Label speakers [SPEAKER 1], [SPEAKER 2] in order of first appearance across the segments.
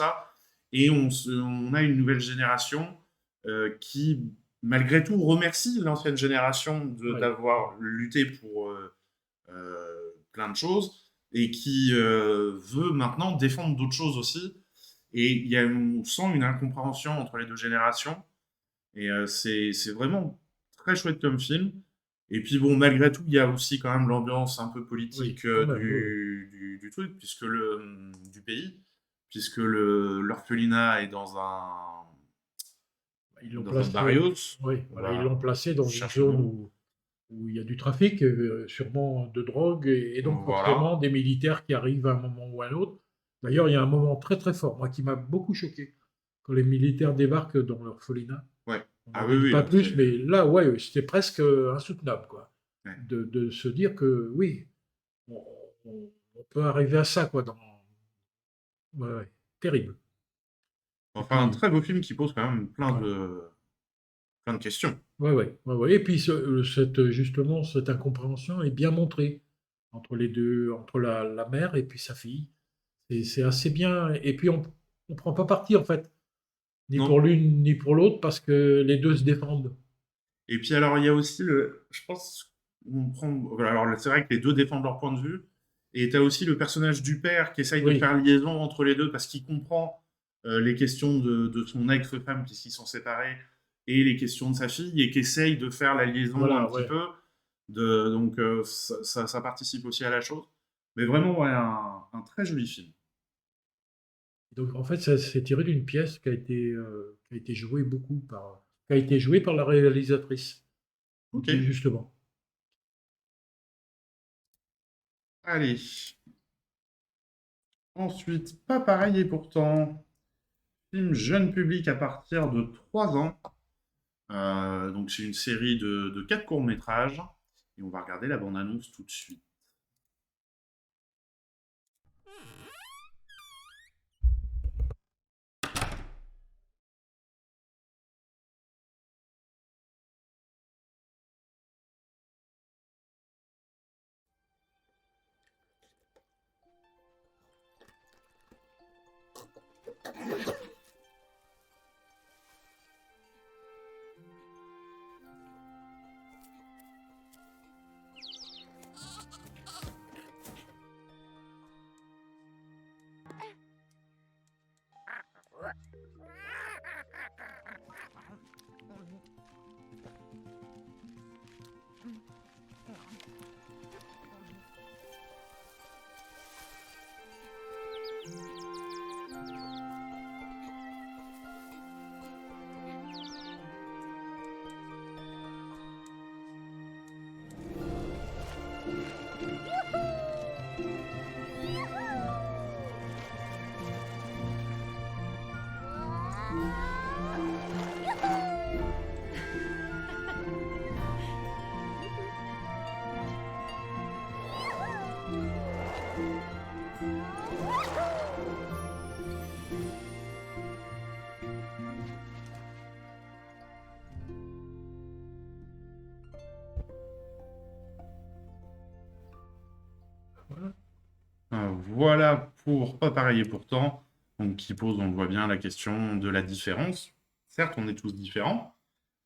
[SPEAKER 1] ça. Et on a une nouvelle génération qui, malgré tout, remercie l'ancienne génération
[SPEAKER 2] Ouais.
[SPEAKER 1] d'avoir lutté pour plein de choses et qui veut maintenant défendre d'autres choses aussi. Et on sent une incompréhension entre les deux générations. Et c'est vraiment très chouette comme film. Et puis bon, malgré tout, il y a aussi quand même l'ambiance un peu
[SPEAKER 2] Oui,
[SPEAKER 1] politique
[SPEAKER 2] quand même, oui, oui.
[SPEAKER 1] du truc, du pays, puisque l'orphelinat est
[SPEAKER 2] Ils l'ont
[SPEAKER 1] dans un
[SPEAKER 2] placé,
[SPEAKER 1] barrios.
[SPEAKER 2] oui,
[SPEAKER 1] On
[SPEAKER 2] voilà, ils l'ont
[SPEAKER 1] va
[SPEAKER 2] placé dans une
[SPEAKER 1] chercher le
[SPEAKER 2] zone
[SPEAKER 1] nom.
[SPEAKER 2] où il y a du trafic, sûrement de drogue, et donc
[SPEAKER 1] Voilà.
[SPEAKER 2] forcément des militaires qui arrivent à un moment ou à un autre. D'ailleurs, il y a un moment très très fort, moi, qui m'a beaucoup choqué, quand les militaires débarquent dans l'orphelinat.
[SPEAKER 1] Ouais.
[SPEAKER 2] On
[SPEAKER 1] Ah
[SPEAKER 2] n'en
[SPEAKER 1] oui,
[SPEAKER 2] dit
[SPEAKER 1] oui,
[SPEAKER 2] pas
[SPEAKER 1] là, c'est.
[SPEAKER 2] plus, mais là, ouais, c'était presque insoutenable, quoi,
[SPEAKER 1] Ouais.
[SPEAKER 2] de se dire que oui, on, on peut arriver à ça, quoi, ouais, ouais, terrible. Et
[SPEAKER 1] Enfin, un
[SPEAKER 2] puis,
[SPEAKER 1] très beau film qui pose quand même
[SPEAKER 2] ouais.
[SPEAKER 1] plein de questions.
[SPEAKER 2] Ouais, ouais, ouais, ouais. Et puis justement, cette incompréhension est bien montrée entre les deux, entre la mère et puis sa fille. C'est assez bien. Et puis on prend pas parti en fait, ni
[SPEAKER 1] Non.
[SPEAKER 2] pour l'une ni pour l'autre, parce que les deux se défendent.
[SPEAKER 1] Et puis alors, il y a aussi je pense, on prend, voilà, alors c'est vrai que les deux défendent leur point de vue, et tu as aussi le personnage du père qui essaye de
[SPEAKER 2] Oui,
[SPEAKER 1] faire liaison entre les deux parce qu'il comprend les questions de son ex-femme puisqu'ils sont séparés et les questions de sa fille et qui essaye de faire la liaison un
[SPEAKER 2] voilà,
[SPEAKER 1] petit
[SPEAKER 2] ouais.
[SPEAKER 1] peu. Donc ça participe aussi à la chose. Mais vraiment, ouais, un très joli film.
[SPEAKER 2] Donc en fait, ça c'est tiré d'une pièce qui a été jouée qui a été jouée par la réalisatrice,
[SPEAKER 1] Ok,
[SPEAKER 2] justement.
[SPEAKER 1] allez. Ensuite, pas pareil et pourtant, film jeune public à partir de 3 ans. Donc c'est une série de 4 courts-métrages. Et on va regarder la bande-annonce tout de suite.
[SPEAKER 2] Voilà.
[SPEAKER 1] Voilà pour Pas pareil et pourtant, donc qui pose, on le voit bien, la question de la différence. Certes, on est tous différents,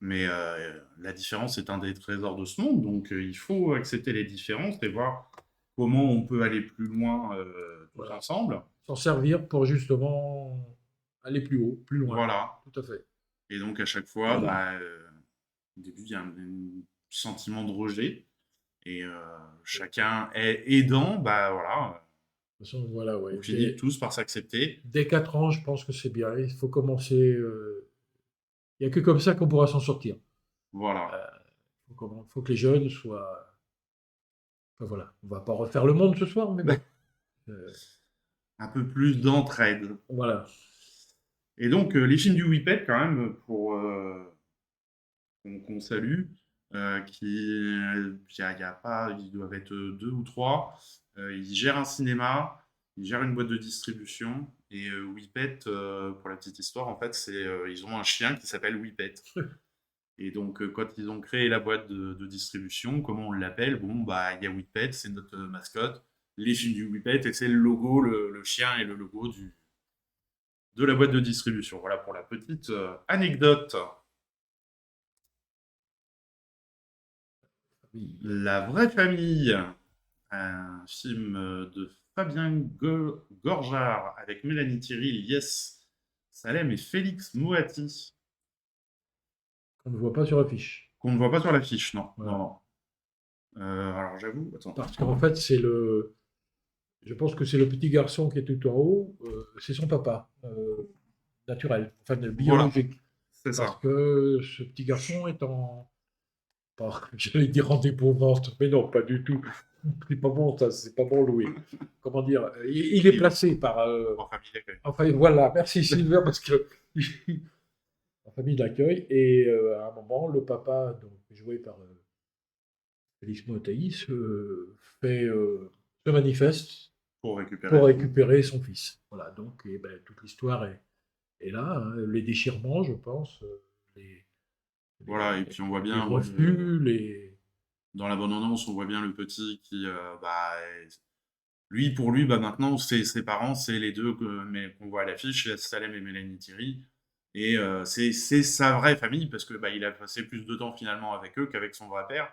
[SPEAKER 1] mais la différence est un des trésors de ce monde, donc il faut accepter les différences et voir comment on peut aller plus loin tous
[SPEAKER 2] Voilà.
[SPEAKER 1] ensemble.
[SPEAKER 2] S'en servir pour justement aller plus haut, plus loin.
[SPEAKER 1] Voilà.
[SPEAKER 2] Tout à fait.
[SPEAKER 1] Et donc à chaque fois, bah, au début, il y a un sentiment de rejet. Et chacun est aidant, bah voilà,
[SPEAKER 2] De toute façon, voilà,
[SPEAKER 1] on
[SPEAKER 2] ouais.
[SPEAKER 1] finit tous par s'accepter.
[SPEAKER 2] Dès 4 ans, je pense que c'est bien. Il faut commencer. Il n'y a que comme ça qu'on pourra s'en sortir.
[SPEAKER 1] Voilà.
[SPEAKER 2] Faut que les jeunes soient. Enfin, voilà. On va pas refaire le monde ce soir, mais bon. Euh,
[SPEAKER 1] Un peu plus d'entraide.
[SPEAKER 2] voilà.
[SPEAKER 1] Et donc, les films du Whippet, quand même, qu'on salue, il y a pas, ils doivent être deux ou trois. Ils gèrent un cinéma, ils gèrent une boîte de distribution. Et Whippet, pour la petite histoire, en fait, ils ont un chien qui s'appelle Whippet. Et donc, quand ils ont créé la boîte de distribution, comment on l'appelle? Bon, bah, il y a Whippet, c'est notre mascotte. Les films du Whippet, et c'est le logo, le chien et le logo de la boîte de distribution. Voilà pour la petite anecdote.
[SPEAKER 2] Oui.
[SPEAKER 1] La vraie famille, un film de Fabien Gorjard avec Mélanie Thierry, Yes Salem et Félix Moati,
[SPEAKER 2] On ne voit pas sur l'affiche.
[SPEAKER 1] qu'on ne voit pas sur l'affiche, non.
[SPEAKER 2] Voilà.
[SPEAKER 1] Non, non. Alors j'avoue, attends.
[SPEAKER 2] Parce qu'en fait, je pense que c'est le petit garçon qui est tout en haut, c'est son papa, naturel, enfin
[SPEAKER 1] Voilà,
[SPEAKER 2] biologique.
[SPEAKER 1] c'est
[SPEAKER 2] Parce
[SPEAKER 1] ça.
[SPEAKER 2] que ce petit garçon est j'allais dire en épouvante, mais non, pas du tout. C'est pas bon, ça, c'est pas bon, Louis. Comment dire, il est
[SPEAKER 1] Et
[SPEAKER 2] placé par.
[SPEAKER 1] en famille d'accueil.
[SPEAKER 2] Enfin, voilà, merci Sylvain, parce que. En famille d'accueil, et à un moment, le papa, donc, joué par Félix Mottaïs, se manifeste
[SPEAKER 1] Pour récupérer
[SPEAKER 2] pour
[SPEAKER 1] le fond.
[SPEAKER 2] récupérer son fils. Voilà, donc et ben, toute l'histoire est là, hein, les déchirements, je pense, les,
[SPEAKER 1] Voilà, et puis on voit
[SPEAKER 2] les
[SPEAKER 1] bien,
[SPEAKER 2] refus, les.
[SPEAKER 1] dans la bande-annonce, on voit bien le petit qui, lui, pour lui, bah, maintenant, ses parents, c'est les deux mais qu'on voit à l'affiche, Salem et Mélanie Thierry. Et c'est sa vraie famille, parce que bah, il a passé plus de temps finalement avec eux qu'avec son vrai père.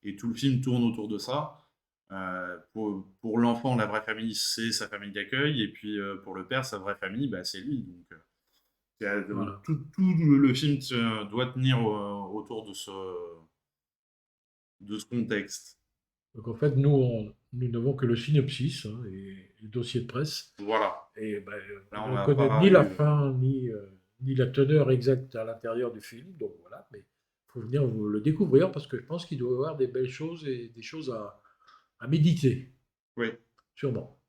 [SPEAKER 1] Et tout le film tourne autour de ça. Pour l'enfant, la vraie famille, c'est sa famille d'accueil. Et puis pour le père, sa vraie famille, bah, c'est lui. Donc
[SPEAKER 2] Voilà.
[SPEAKER 1] tout le film doit tenir autour de ce contexte.
[SPEAKER 2] Donc en fait, nous n'avons que le synopsis, hein, et le dossier de presse.
[SPEAKER 1] Voilà.
[SPEAKER 2] Et ben,
[SPEAKER 1] Là,
[SPEAKER 2] on
[SPEAKER 1] on
[SPEAKER 2] ne
[SPEAKER 1] n'a
[SPEAKER 2] connaît
[SPEAKER 1] pas
[SPEAKER 2] ni la
[SPEAKER 1] eu.
[SPEAKER 2] fin, ni la teneur exacte à l'intérieur du film. Donc voilà, mais il faut venir vous le découvrir parce que je pense qu'il doit y avoir des belles choses et des choses à méditer,
[SPEAKER 1] Oui.
[SPEAKER 2] sûrement.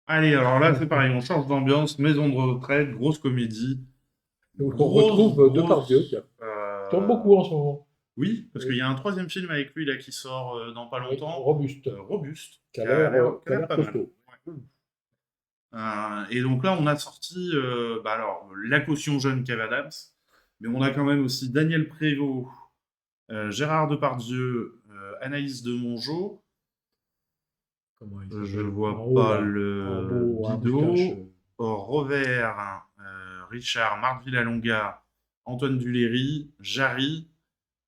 [SPEAKER 1] Allez, alors là, c'est pareil, on change d'ambiance, maison de retraite, grosse comédie,
[SPEAKER 2] Donc on retrouve Depardieu,
[SPEAKER 1] grosse.
[SPEAKER 2] qui tourne beaucoup en ce moment.
[SPEAKER 1] Oui, parce qu'il
[SPEAKER 2] Oui,
[SPEAKER 1] y a un troisième film avec lui là qui sort dans pas
[SPEAKER 2] oui,
[SPEAKER 1] longtemps,
[SPEAKER 2] robuste,
[SPEAKER 1] Robuste,
[SPEAKER 2] qui a l'air
[SPEAKER 1] qui a l'air pas mal.
[SPEAKER 2] costaud.
[SPEAKER 1] Ouais. Et donc là, on a sorti bah alors, la caution jeune Kev Adams, mais on a quand même aussi Daniel Prévost, Gérard Depardieu, Anaïs de Mongeau.
[SPEAKER 2] Comment il
[SPEAKER 1] Je
[SPEAKER 2] s'appelle? En
[SPEAKER 1] vois
[SPEAKER 2] haut
[SPEAKER 1] pas
[SPEAKER 2] là, en
[SPEAKER 1] le
[SPEAKER 2] beau à moustache.
[SPEAKER 1] Guido. Robert, Richard, Marc Villalonga, Antoine Duléry, Jarry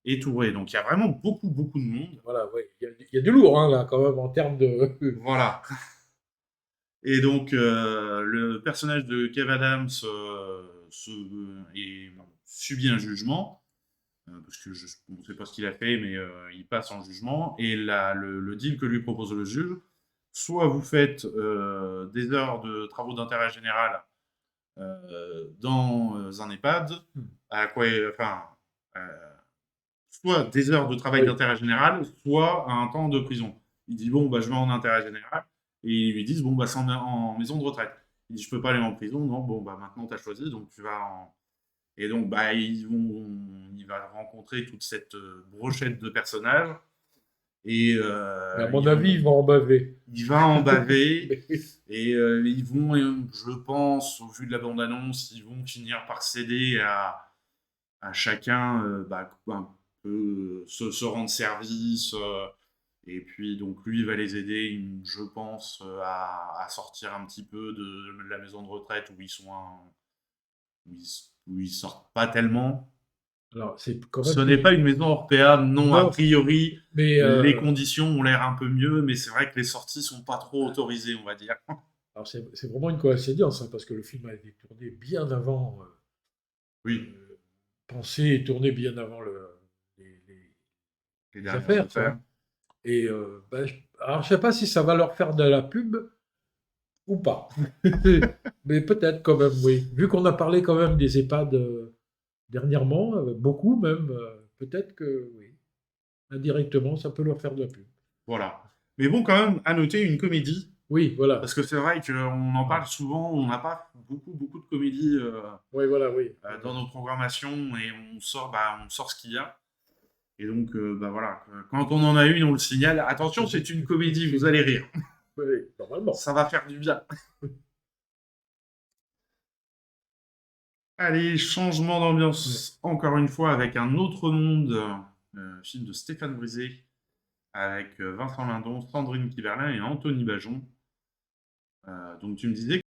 [SPEAKER 1] et Touré. Donc il y a vraiment beaucoup, beaucoup de monde.
[SPEAKER 2] Voilà, ouais. Il y a du lourd hein, là quand même en termes de.
[SPEAKER 1] Voilà. Et donc le personnage de Kev Adams subit un jugement. Parce que on ne sait pas ce qu'il a fait, mais il passe en jugement. Et le deal que lui propose le juge, soit vous faites des heures de travaux d'intérêt général dans un EHPAD, à quoi, enfin, euh, soit des heures de travail
[SPEAKER 2] Oui.
[SPEAKER 1] d'intérêt général, soit un temps de prison. Il dit bon, bah, je vais en intérêt général, et ils lui disent bon, bah, c'est en maison de retraite. Il dit je peux pas aller en prison, non, bon, bah, maintenant tu as choisi, donc tu vas en. Et donc, bah, il va rencontrer toute cette brochette de personnages. Et
[SPEAKER 2] Mais à mon avis, ils vont en baver.
[SPEAKER 1] il va en baver.
[SPEAKER 2] Mais-
[SPEAKER 1] Et ils vont, je pense, au vu de la bande-annonce, ils vont finir par céder à chacun bah, un peu se rendre service. Et puis, donc, lui, il va les aider, je pense, à sortir un petit peu de la maison de retraite où ils sont où ils sortent pas tellement.
[SPEAKER 2] Alors, c'est quand
[SPEAKER 1] Ce
[SPEAKER 2] même
[SPEAKER 1] n'est pas
[SPEAKER 2] plus.
[SPEAKER 1] une maison Orpea, non, a
[SPEAKER 2] Non,
[SPEAKER 1] priori,
[SPEAKER 2] mais
[SPEAKER 1] les conditions ont l'air un peu mieux, mais c'est vrai que les sorties sont pas trop autorisées, on va dire.
[SPEAKER 2] alors c'est vraiment une coïncidence, hein, parce que le film a été tourné bien avant,
[SPEAKER 1] Oui,
[SPEAKER 2] pensé et tourné bien avant les, les-
[SPEAKER 1] les
[SPEAKER 2] les
[SPEAKER 1] dernières
[SPEAKER 2] affaires,
[SPEAKER 1] affaires.
[SPEAKER 2] quoi. Et ben, alors, je sais pas si ça va leur faire de la pub ou pas. Mais peut-être quand même, oui. Vu qu'on a parlé quand même des EHPAD dernièrement, beaucoup même, peut-être que oui. Indirectement, ça peut leur faire de la pub.
[SPEAKER 1] Voilà. Mais bon, quand même, à noter une comédie,
[SPEAKER 2] Oui, voilà.
[SPEAKER 1] parce que c'est vrai qu'on en
[SPEAKER 2] Ouais.
[SPEAKER 1] parle souvent, on n'a pas beaucoup, beaucoup de comédies
[SPEAKER 2] Oui, voilà, oui.
[SPEAKER 1] dans nos programmations, et on sort ce qu'il y a. Et donc, bah voilà, quand on en a une, on le signale. Attention, c'est une comédie, vous allez rire.
[SPEAKER 2] Oui, normalement.
[SPEAKER 1] Ça va faire du bien. Allez, changement
[SPEAKER 2] Ouais.
[SPEAKER 1] d'ambiance encore une fois avec un autre monde, film de Stéphane Brisé avec Vincent Lindon, Sandrine Kiberlin et Anthony Bajon. Donc tu me disais